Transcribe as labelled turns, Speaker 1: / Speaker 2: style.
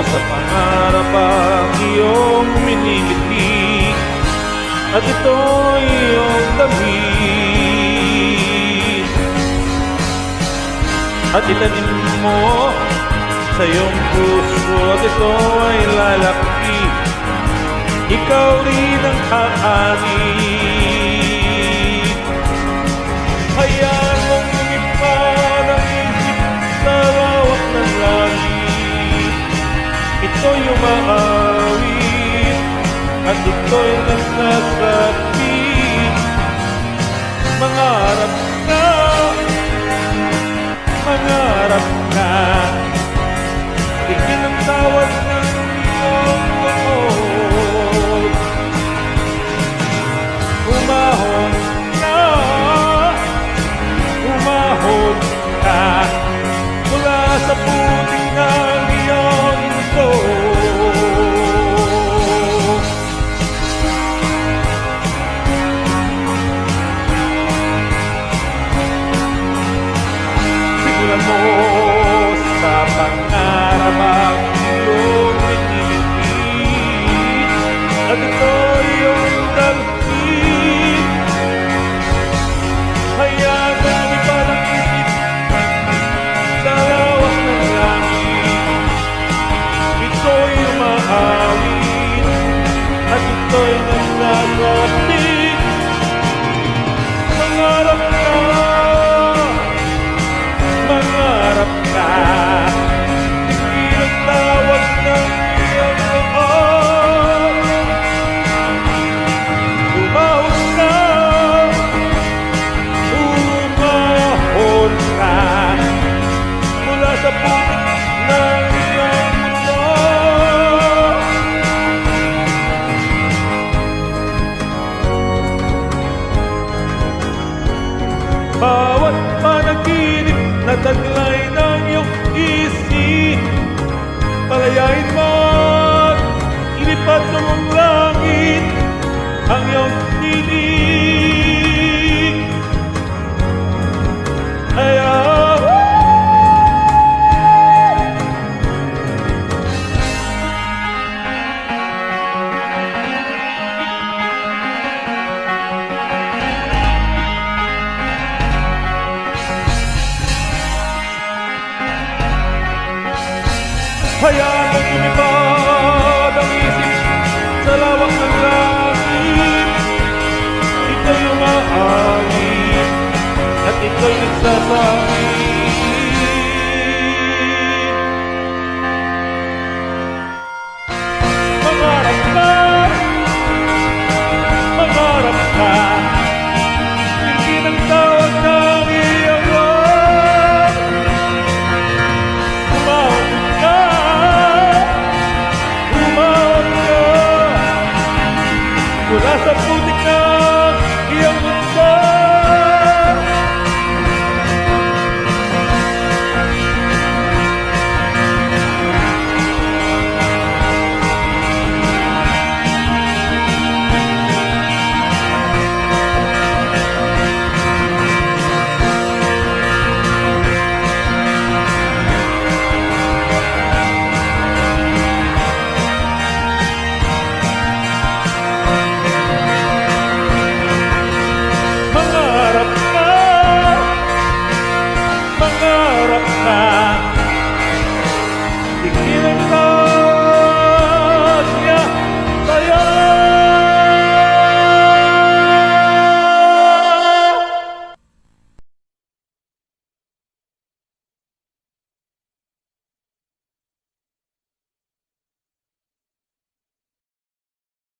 Speaker 1: sa pangarap ang iyong minimiti, at ito'y iyong damit. At itanim mo sa iyong puso, at ito ay lalaki, ikaw rin ang aanin. Hayaan mong lumipad ang isip sa lawak ng langit, ito'y umaawit at ito'y nagsasabi, mangarap ka, mangarap ka. Tingin ang tawag ng iyong loob, umahon ka, umahon ka mula sa puting ng iyong mundo. Siguran mo sa pangarap ang iyong minimiti, at ito iyong dalhin. Hayaan mo lumipad ang isip sa lawak ng langit, ito'y umaawit at ito'y nagsasabi, mangarap ka, mangarap ka. Tingin ang tawag ng iyong loob, umahon ka, umahon ka mula sa putik ng iyong mundo. Bawat panaginip na taglay ng iyong isip, palayain mo at ilipad ng ang langit ang iyong tinig. Hayaan mong lumipad ang isip sa lawak ng langit, ito'y umaawit at ito'y nagsasabi,